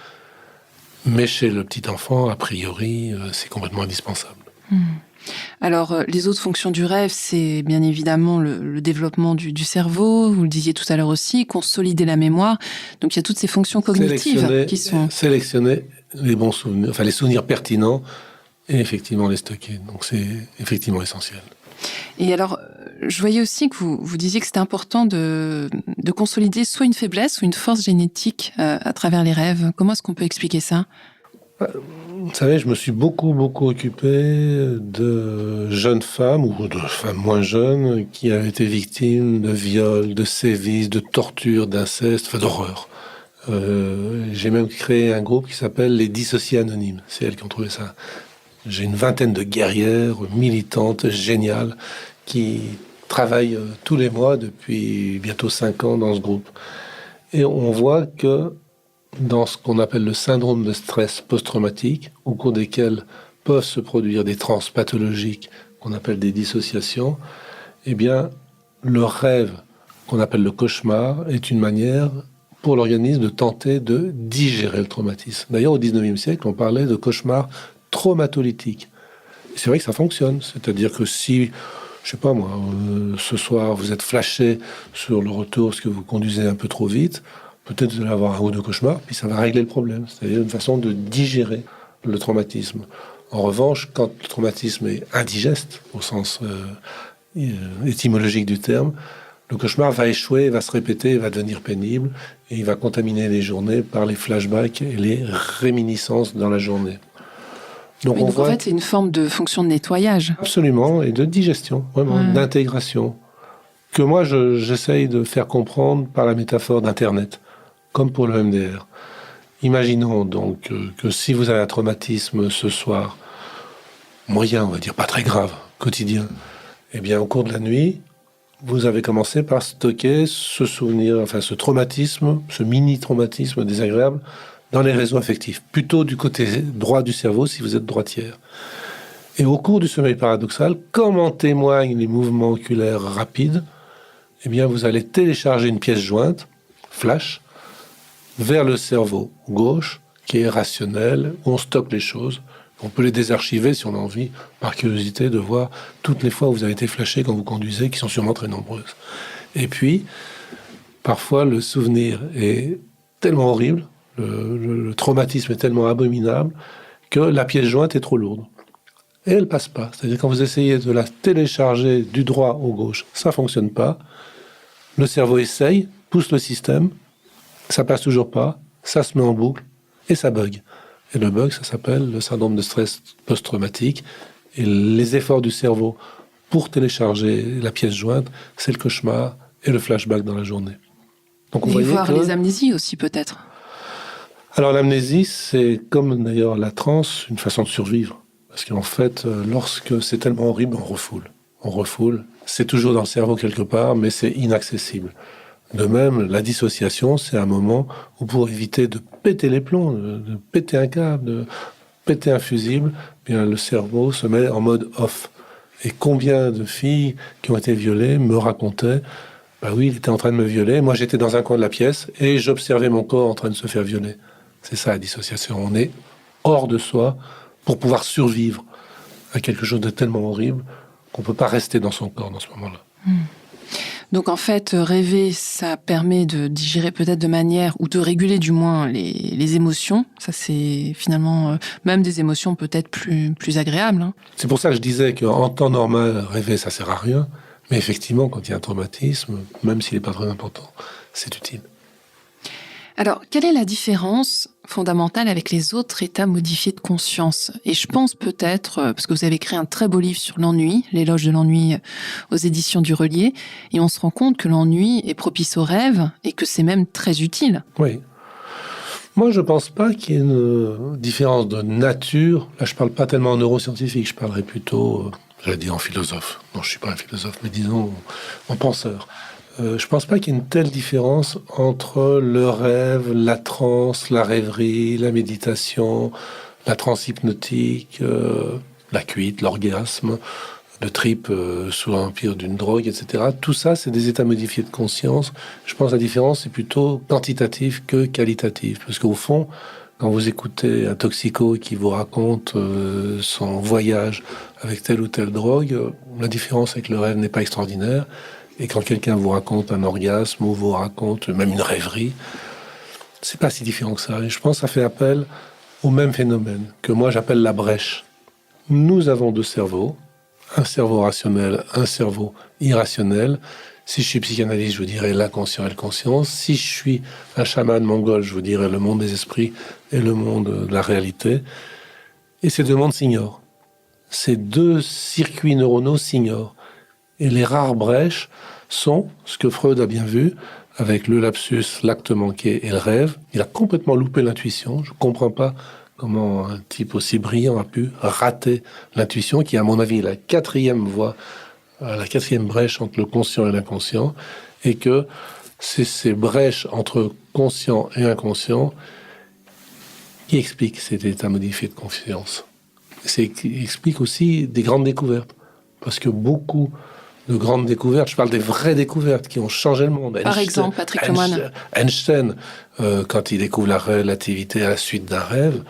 mais chez le petit enfant, a priori, c'est complètement indispensable. Alors, les autres fonctions du rêve, c'est bien évidemment le développement du cerveau, vous le disiez tout à l'heure aussi, consolider la mémoire. Donc, il y a toutes ces fonctions cognitives qui sont... Sélectionner les bons souvenirs, enfin les souvenirs pertinents, et effectivement les stocker. Donc, c'est effectivement essentiel. Et alors, je voyais aussi que vous disiez que c'était important de consolider soit une faiblesse ou une force génétique à travers les rêves. Comment est-ce qu'on peut expliquer ça ? Vous savez, je me suis beaucoup occupé de jeunes femmes, ou de femmes moins jeunes, qui avaient été victimes de viols, de sévices, de tortures, d'inceste, enfin d'horreur. J'ai même créé un groupe qui s'appelle les Dissociés Anonymes. C'est elles qui ont trouvé ça. J'ai une vingtaine de guerrières, militantes, géniales, qui travaillent tous les mois depuis bientôt 5 ans dans ce groupe. Et on voit que dans ce qu'on appelle le syndrome de stress post-traumatique, au cours desquels peuvent se produire des transes pathologiques qu'on appelle des dissociations, eh bien, le rêve, qu'on appelle le cauchemar, est une manière pour l'organisme de tenter de digérer le traumatisme. D'ailleurs, au 19e siècle, on parlait de cauchemar traumatolytique. C'est vrai que ça fonctionne. C'est-à-dire que si, je sais pas moi, ce soir, vous êtes flashé sur le retour parce que vous conduisez un peu trop vite, peut-être vous allez avoir un ou deux cauchemars, puis ça va régler le problème. C'est-à-dire une façon de digérer le traumatisme. En revanche, quand le traumatisme est indigeste, au sens étymologique du terme, le cauchemar va échouer, va se répéter, va devenir pénible, et il va contaminer les journées par les flashbacks et les réminiscences dans la journée. Donc, en fait, c'est une forme de fonction de nettoyage. Absolument, et de digestion, vraiment, d'intégration, que moi j'essaye de faire comprendre par la métaphore d'Internet, comme pour le MDR. Imaginons donc que si vous avez un traumatisme ce soir, moyen, on va dire, pas très grave, quotidien, eh bien au cours de la nuit, vous avez commencé par stocker ce souvenir, enfin ce traumatisme, ce mini-traumatisme désagréable, dans les réseaux affectifs, plutôt du côté droit du cerveau si vous êtes droitière. Et au cours du sommeil paradoxal, comme en témoignent les mouvements oculaires rapides, eh bien vous allez télécharger une pièce jointe, flash, vers le cerveau gauche, qui est rationnel, où on stocke les choses. On peut les désarchiver si on a envie, par curiosité, de voir toutes les fois où vous avez été flashé quand vous conduisez, qui sont sûrement très nombreuses. Et puis, parfois, le souvenir est tellement horrible, le traumatisme est tellement abominable, que la pièce jointe est trop lourde. Et elle passe pas. C'est-à-dire quand vous essayez de la télécharger du droit au gauche, ça fonctionne pas. Le cerveau essaye, pousse le système, ça passe toujours pas, ça se met en boucle et ça bug. Et le bug, ça s'appelle le syndrome de stress post-traumatique. Et les efforts du cerveau pour télécharger la pièce jointe, c'est le cauchemar et le flashback dans la journée. Donc, et voir les amnésies aussi, peut-être. Alors, l'amnésie, c'est comme d'ailleurs la transe, une façon de survivre. Parce qu'en fait, lorsque c'est tellement horrible, on refoule. On refoule. C'est toujours dans le cerveau quelque part, mais c'est inaccessible. De même, la dissociation, c'est un moment où pour éviter de péter les plombs, de péter un câble, de péter un fusible, bien le cerveau se met en mode off. Et combien de filles qui ont été violées me racontaient, bah oui, il était en train de me violer, moi j'étais dans un coin de la pièce et j'observais mon corps en train de se faire violer. C'est ça la dissociation, on est hors de soi pour pouvoir survivre à quelque chose de tellement horrible qu'on ne peut pas rester dans son corps dans ce moment-là. Donc en fait, rêver, ça permet de digérer peut-être de manière, ou de réguler du moins les émotions. Ça c'est finalement même des émotions peut-être plus agréables. Hein. C'est pour ça que je disais qu'en temps normal, rêver, ça sert à rien. Mais effectivement, quand il y a un traumatisme, même s'il n'est pas très important, c'est utile. Alors, quelle est la différence fondamentale avec les autres états modifiés de conscience ? Et je pense peut-être, parce que vous avez écrit un très beau livre sur l'ennui, l'éloge de l'ennui aux éditions du Relier, et on se rend compte que l'ennui est propice au rêve et que c'est même très utile. Oui. Moi, je ne pense pas qu'il y ait une différence de nature. Là, je ne parle pas tellement en neuroscientifique, je parlerai plutôt, j'allais dire en philosophe. Non, je ne suis pas un philosophe, mais disons en penseur. Je ne pense pas qu'il y ait une telle différence entre le rêve, la transe, la rêverie, la méditation, la transe hypnotique, la cuite, l'orgasme, le trip sous l'empire d'une drogue, etc. Tout ça, c'est des états modifiés de conscience. Je pense que la différence est plutôt quantitative que qualitative. Parce qu'au fond, Quand vous écoutez un toxico qui vous raconte son voyage avec telle ou telle drogue, la différence c'est que le rêve n'est pas extraordinaire. Et quand quelqu'un vous raconte un orgasme ou vous raconte même une rêverie, c'est pas si différent que ça. Et je pense que ça fait appel au même phénomène que moi j'appelle la brèche. Nous avons deux cerveaux, un cerveau rationnel, un cerveau irrationnel. Si je suis psychanalyste, je vous dirais l'inconscient et le conscient. Si je suis un chaman mongol, je vous dirais le monde des esprits et le monde de la réalité. Et ces deux mondes s'ignorent. Ces deux circuits neuronaux s'ignorent. Et les rares brèches sont ce que Freud a bien vu avec le lapsus, l'acte manqué et le rêve. Il a complètement loupé l'intuition. Je ne comprends pas comment un type aussi brillant a pu rater l'intuition, qui, à mon avis, est la quatrième voie, la quatrième brèche entre le conscient et l'inconscient, et que c'est ces brèches entre conscient et inconscient qui expliquent cet état modifié de conscience. C'est qui explique aussi des grandes découvertes, parce que beaucoup de grandes découvertes, je parle des vraies découvertes qui ont changé le monde. Par exemple, Patrick Lemoine. Einstein, quand il découvre la relativité à la suite d'un rêve,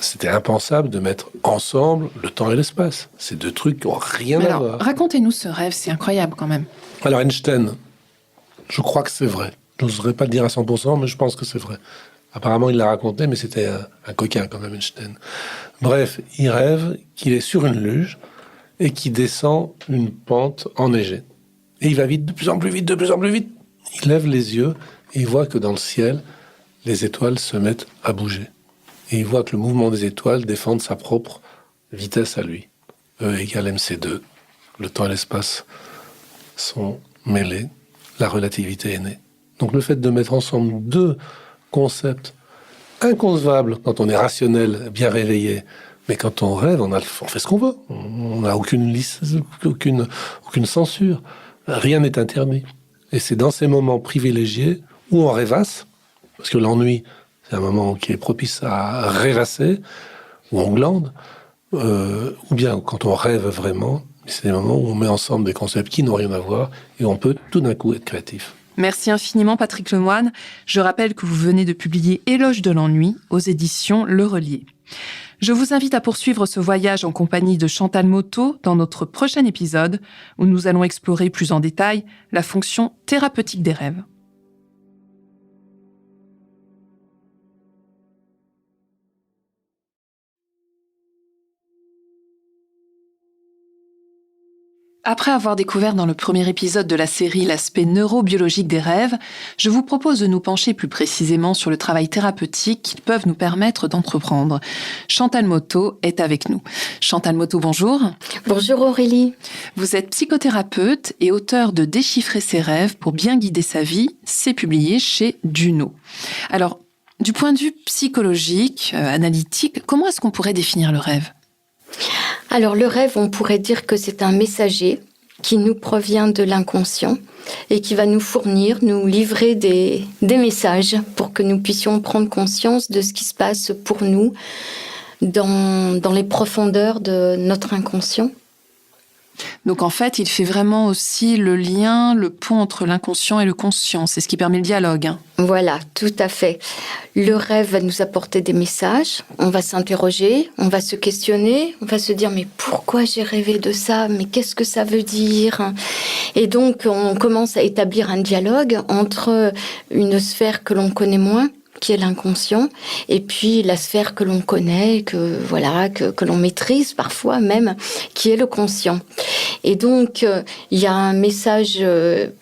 c'était impensable de mettre ensemble le temps et l'espace. C'est deux trucs qui n'ont rien à voir. Racontez-nous ce rêve, c'est incroyable quand même. Alors Einstein, je crois que c'est vrai. Je n'oserais pas le dire à 100%, mais je pense que c'est vrai. Apparemment, il l'a raconté, mais c'était un coquin quand même, Einstein. Bref, il rêve qu'il est sur une luge et qu'il descend une pente enneigée. Et il va vite, de plus en plus vite, de plus en plus vite. Il lève les yeux et il voit que dans le ciel, les étoiles se mettent à bouger. Et il voit que le mouvement des étoiles défend sa propre vitesse à lui. E égale mc2. Le temps et l'espace sont mêlés. La relativité est née. Donc le fait de mettre ensemble deux concepts inconcevables quand on est rationnel, bien réveillé, mais quand on rêve, on fait ce qu'on veut. On n'a aucune censure. Rien n'est interdit. Et c'est dans ces moments privilégiés où on rêvasse, parce que l'ennui, c'est un moment qui est propice à rêvasser, où on glande, ou bien quand on rêve vraiment, c'est des moments où on met ensemble des concepts qui n'ont rien à voir et on peut tout d'un coup être créatif. Merci infiniment Patrick Lemoine. Je rappelle que vous venez de publier Éloge de l'ennui aux éditions Le Relier. Je vous invite à poursuivre ce voyage en compagnie de Chantal Motteau dans notre prochain épisode où nous allons explorer plus en détail la fonction thérapeutique des rêves. Après avoir découvert dans le premier épisode de la série l'aspect neurobiologique des rêves, je vous propose de nous pencher plus précisément sur le travail thérapeutique qu'ils peuvent nous permettre d'entreprendre. Chantal Motteau est avec nous. Chantal Motteau, bonjour. Bonjour Aurélie. Vous êtes psychothérapeute et auteure de Déchiffrer ses rêves pour bien guider sa vie. C'est publié chez Duno. Alors, du point de vue psychologique, analytique, comment est-ce qu'on pourrait définir le rêve ? Alors le rêve, on pourrait dire que c'est un messager qui nous provient de l'inconscient et qui va nous fournir, nous livrer des messages pour que nous puissions prendre conscience de ce qui se passe pour nous dans les profondeurs de notre inconscient. Donc en fait, il fait vraiment aussi le lien, le pont entre l'inconscient et le conscient. C'est ce qui permet le dialogue. Voilà, tout à fait. Le rêve va nous apporter des messages. On va s'interroger, on va se questionner, on va se dire mais pourquoi j'ai rêvé de ça ? Mais qu'est-ce que ça veut dire ? Et donc on commence à établir un dialogue entre une sphère que l'on connaît moins, qui est l'inconscient, et puis la sphère que l'on connaît, que l'on maîtrise parfois même, qui est le conscient. Et donc, il y a un message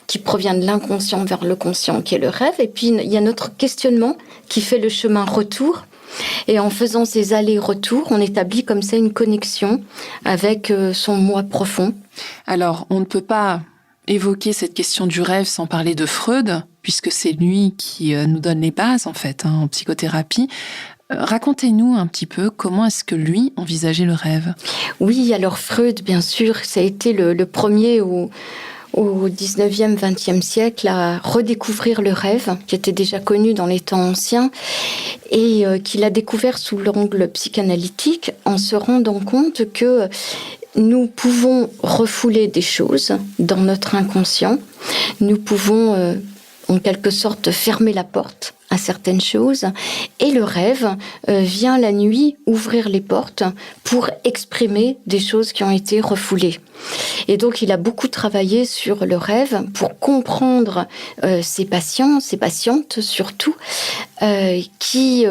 qui provient de l'inconscient vers le conscient, qui est le rêve, et puis il y a notre questionnement qui fait le chemin retour. Et en faisant ces allers-retours, on établit comme ça une connexion avec son moi profond. Alors, on ne peut pas évoquer cette question du rêve sans parler de Freud, puisque c'est lui qui nous donne les bases, en fait, en psychothérapie. Racontez-nous un petit peu comment est-ce que lui envisageait le rêve. Oui, alors Freud, bien sûr, ça a été le premier au 19e, 20e siècle à redécouvrir le rêve, qui était déjà connu dans les temps anciens, et qu'il a découvert sous l'angle psychanalytique en se rendant compte que nous pouvons refouler des choses dans notre inconscient. Nous pouvons, en quelque sorte, fermer la porte à à certaines choses. Et le rêve vient la nuit ouvrir les portes pour exprimer des choses qui ont été refoulées. Et donc, il a beaucoup travaillé sur le rêve pour comprendre ses patients, ses patientes surtout, qui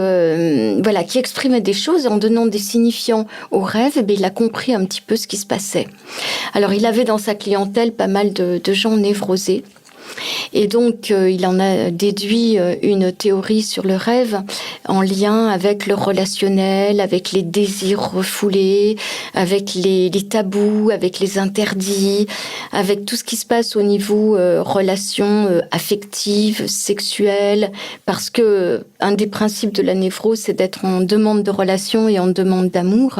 exprimaient des choses en donnant des signifiants au rêve. Il a compris un petit peu ce qui se passait. Alors, il avait dans sa clientèle pas mal de gens névrosés. Et donc, il en a déduit une théorie sur le rêve en lien avec le relationnel, avec les désirs refoulés, avec les tabous, avec les interdits, avec tout ce qui se passe au niveau relations affectives, sexuelles, parce que un des principes de la névrose, c'est d'être en demande de relation et en demande d'amour.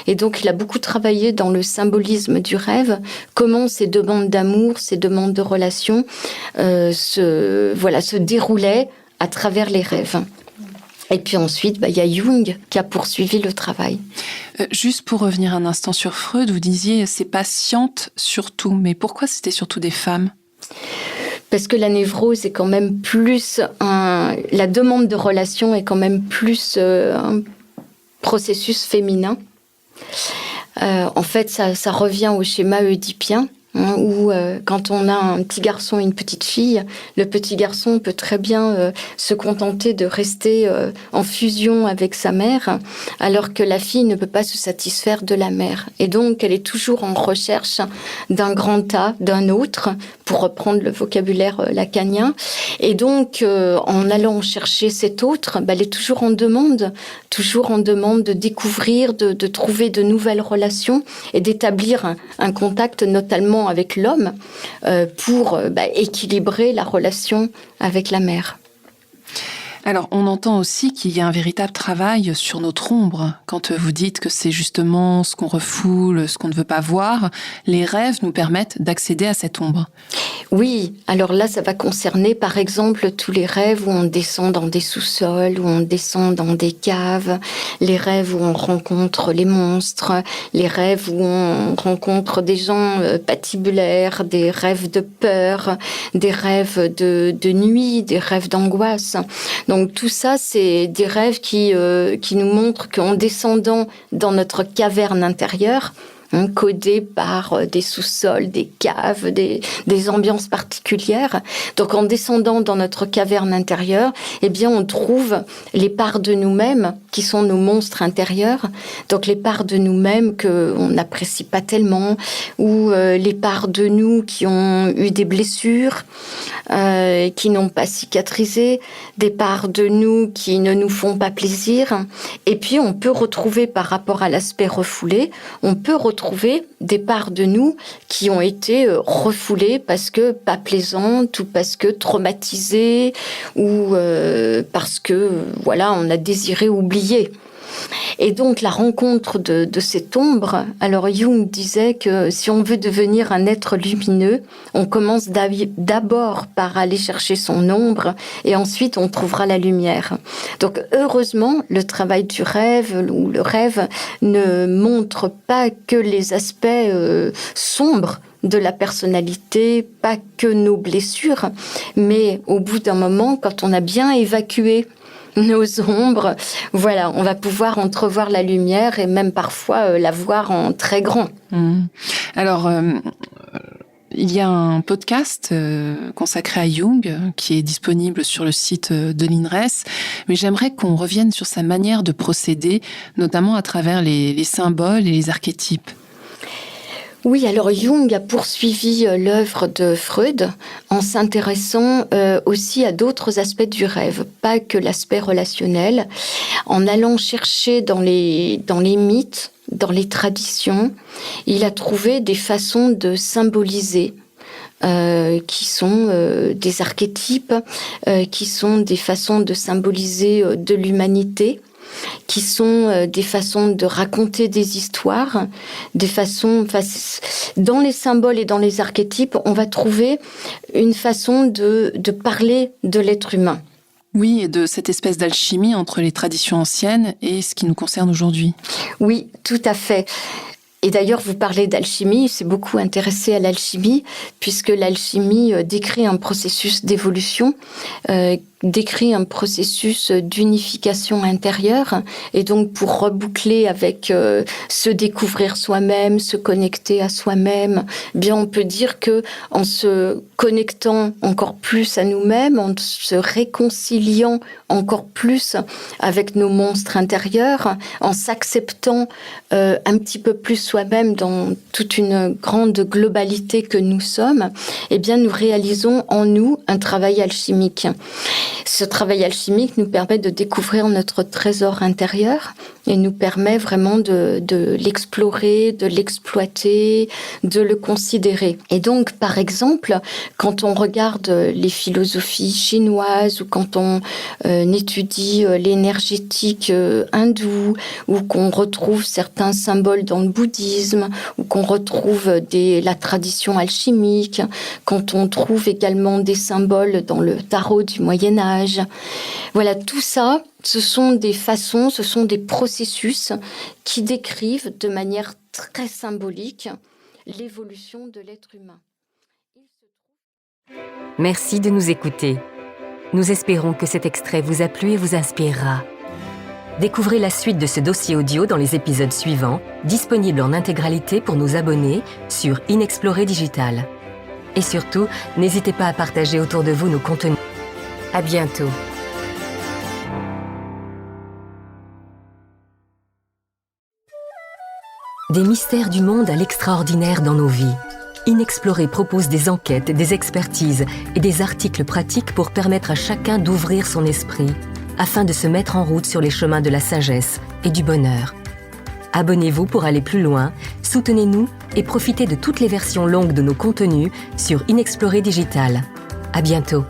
Et donc, il a beaucoup travaillé dans le symbolisme du rêve, comment ces demandes d'amour, ces demandes de relation se déroulait à travers les rêves. Et puis ensuite, il y a Jung qui a poursuivi le travail. Juste pour revenir un instant sur Freud, vous disiez ses patientes surtout, mais pourquoi c'était surtout des femmes ? Parce que la névrose est quand même plus la demande de relation est quand même plus un processus féminin. En fait, ça revient au schéma oedipien. Où quand on a un petit garçon et une petite fille, le petit garçon peut très bien se contenter de rester en fusion avec sa mère, alors que la fille ne peut pas se satisfaire de la mère. Et donc, elle est toujours en recherche d'un grand A, d'un autre, pour reprendre le vocabulaire lacanien. Et donc, en allant chercher cet autre, elle est toujours en demande de découvrir, de trouver de nouvelles relations et d'établir un contact notamment avec l'homme pour équilibrer la relation avec la mère. Alors, on entend aussi qu'il y a un véritable travail sur notre ombre. Quand vous dites que c'est justement ce qu'on refoule, ce qu'on ne veut pas voir, les rêves nous permettent d'accéder à cette ombre. Oui, alors là, ça va concerner par exemple tous les rêves où on descend dans des sous-sols, où on descend dans des caves, les rêves où on rencontre les monstres, les rêves où on rencontre des gens patibulaires, des rêves de peur, des rêves de nuit, des rêves d'angoisse. Donc tout ça, c'est des rêves qui nous montrent qu'en descendant dans notre caverne intérieure, codé par des sous-sols, des caves, des ambiances particulières. Donc, en descendant dans notre caverne intérieure, on trouve les parts de nous-mêmes qui sont nos monstres intérieurs. Donc, les parts de nous-mêmes qu'on n'apprécie pas tellement, ou les parts de nous qui ont eu des blessures, qui n'ont pas cicatrisé, des parts de nous qui ne nous font pas plaisir. Et puis, on peut retrouver, par rapport à l'aspect refoulé, on peut retrouver des parts de nous qui ont été refoulées parce que pas plaisantes ou parce que traumatisées ou parce que on a désiré oublier. Et donc la rencontre de cette ombre, alors Jung disait que si on veut devenir un être lumineux, on commence d'abord par aller chercher son ombre et ensuite on trouvera la lumière. Donc heureusement, le travail du rêve ou le rêve ne montre pas que les aspects sombres de la personnalité, pas que nos blessures, mais au bout d'un moment, quand on a bien évacué nos ombres, on va pouvoir entrevoir la lumière et même parfois la voir en très grand. Alors, il y a un podcast consacré à Jung qui est disponible sur le site de l'INRES, mais j'aimerais qu'on revienne sur sa manière de procéder, notamment à travers les symboles et les archétypes. Oui, alors Jung a poursuivi l'œuvre de Freud en s'intéressant aussi à d'autres aspects du rêve, pas que l'aspect relationnel, en allant chercher dans les mythes, dans les traditions. Il a trouvé des façons de symboliser qui sont des archétypes, qui sont des façons de symboliser de l'humanité, qui sont des façons de raconter des histoires, des façons... Dans les symboles et dans les archétypes, on va trouver une façon de parler de l'être humain. Oui, et de cette espèce d'alchimie entre les traditions anciennes et ce qui nous concerne aujourd'hui. Oui, tout à fait. Et d'ailleurs, vous parlez d'alchimie, c'est beaucoup intéressé à l'alchimie, puisque l'alchimie décrit un processus d'évolution décrit un processus d'unification intérieure. Et donc, pour reboucler avec se découvrir soi-même, se connecter à soi-même, bien, on peut dire que en se connectant encore plus à nous-mêmes, en se réconciliant encore plus avec nos monstres intérieurs, en s'acceptant un petit peu plus soi-même dans toute une grande globalité que nous sommes, eh bien, nous réalisons en nous un travail alchimique. Ce travail alchimique nous permet de découvrir notre trésor intérieur et nous permet vraiment de l'explorer, de l'exploiter, de le considérer. Et donc, par exemple, quand on regarde les philosophies chinoises ou quand on étudie l'énergétique hindoue ou qu'on retrouve certains symboles dans le bouddhisme ou qu'on retrouve la tradition alchimique, quand on trouve également des symboles dans le tarot du Moyen-Âge. Voilà, tout ça, ce sont des façons, ce sont des processus qui décrivent de manière très symbolique l'évolution de l'être humain. Merci de nous écouter. Nous espérons que cet extrait vous a plu et vous inspirera. Découvrez la suite de ce dossier audio dans les épisodes suivants, disponibles en intégralité pour nos abonnés sur Inexploré Digital. Et surtout, n'hésitez pas à partager autour de vous nos contenus. À bientôt. Des mystères du monde à l'extraordinaire dans nos vies. Inexploré propose des enquêtes, des expertises et des articles pratiques pour permettre à chacun d'ouvrir son esprit, afin de se mettre en route sur les chemins de la sagesse et du bonheur. Abonnez-vous pour aller plus loin, soutenez-nous et profitez de toutes les versions longues de nos contenus sur Inexploré Digital. À bientôt.